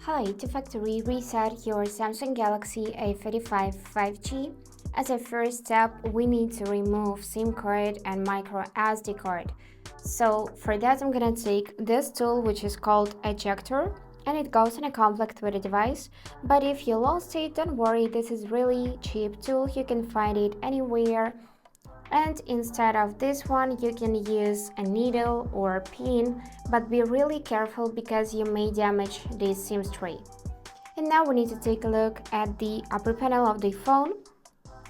Hi, to factory reset your Samsung Galaxy A35 5G. As a first step, we need to remove SIM card and micro SD card. So for that, I'm gonna take this tool, which is called ejector, and it goes in a conflict with the device. But if you lost it, don't worry, this is really cheap tool. You can find it anywhere. And instead of this one, you can use a needle or a pin, but be really careful because you may damage this SIM tray. And now we need to take a look at the upper panel of the phone.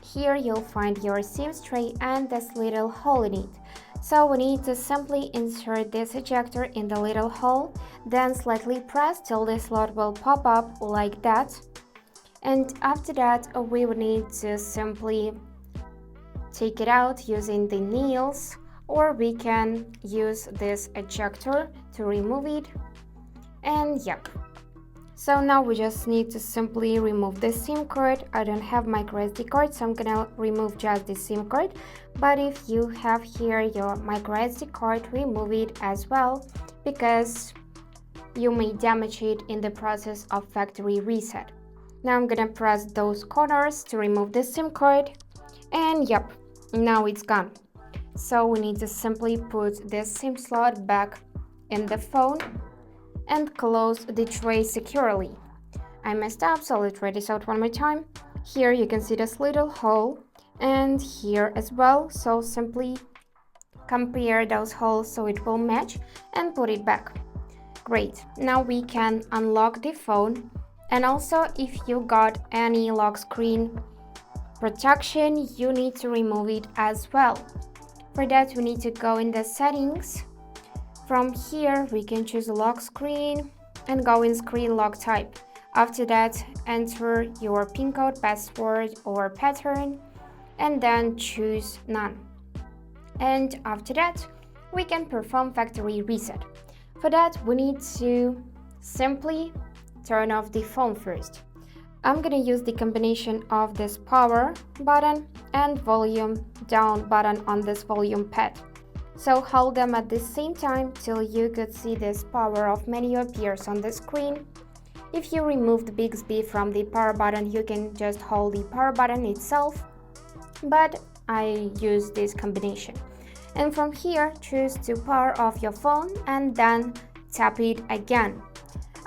Here you'll find your SIM tray and this little hole in it. So we need to simply insert this ejector in the little hole, then slightly press till the slot will pop up like that. And after that, we will need to simply take it out using the nails, or we can use this ejector to remove it. And yep, so now we just need to simply remove the SIM card. I don't have micro SD card, so I'm gonna remove just the SIM card, but if you have here your micro SD card, remove it as well because you may damage it in the process of factory reset. Now I'm gonna press those corners to remove the SIM card, and yep, now it's gone. So we need to simply put this SIM slot back in the phone and close the tray securely. I messed up, so let's try this out one more time. Here you can see this little hole, and here as well, so simply compare those holes so it will match and put it back. Great, now we can unlock the phone, and also if you got any lock screen protection, you need to remove it as well. For that, we need to go in the settings. From here, we can choose lock screen and go in screen lock type. After that, enter your PIN code, password, or pattern, and then choose none. And after that, we can perform factory reset. For that, we need to simply turn off the phone first. I'm gonna use the combination of this power button and volume down button on this volume pad. So hold them at the same time till you could see this power off menu appears on the screen. If you remove the Bixby from the power button, you can just hold the power button itself, but I use this combination. And from here, choose to power off your phone and then tap it again.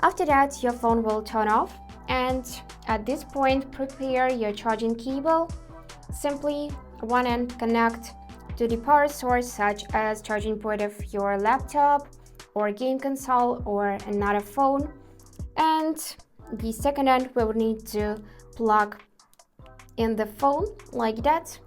After that, your phone will turn off, and at this point, prepare your charging cable. Simply one end connect to the power source, such as charging port of your laptop or game console or another phone. And the second end we will need to plug in the phone like that.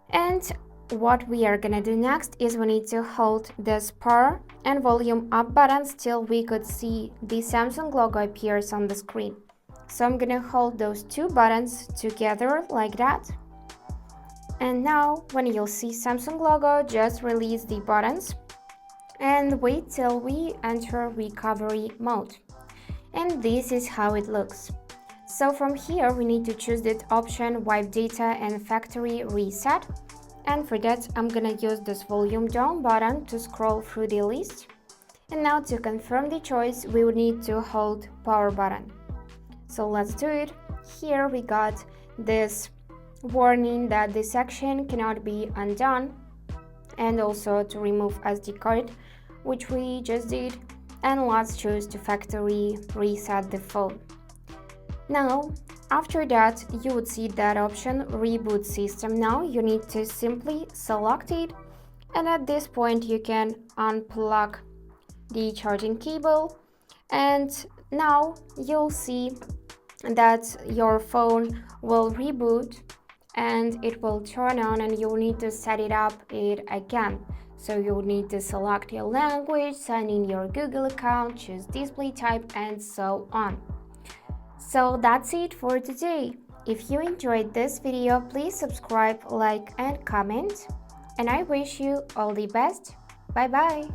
And what we are gonna do next is we need to hold this power and volume up buttons till we could see the Samsung logo appears on the screen. So I'm gonna hold those two buttons together like that. And now when you'll see Samsung logo, just release the buttons and wait till we enter recovery mode. And this is how it looks. So from here we need to choose that option, wipe data and factory reset. And for that, I'm gonna use this volume down button to scroll through the list. And now to confirm the choice, we will need to hold power button. So let's do it. Here we got this warning that this action cannot be undone, and also to remove SD card, which we just did. And let's choose to factory reset the phone. Now, after that, you would see that option, reboot system. Now you need to simply select it, and at this point you can unplug the charging cable, and now you'll see that your phone will reboot and it will turn on, and you'll need to set it up again. So you'll need to select your language, sign in your Google account, choose display type, and so on. So that's it for today. If you enjoyed this video, please subscribe, like, and comment. And I wish you all the best. Bye bye.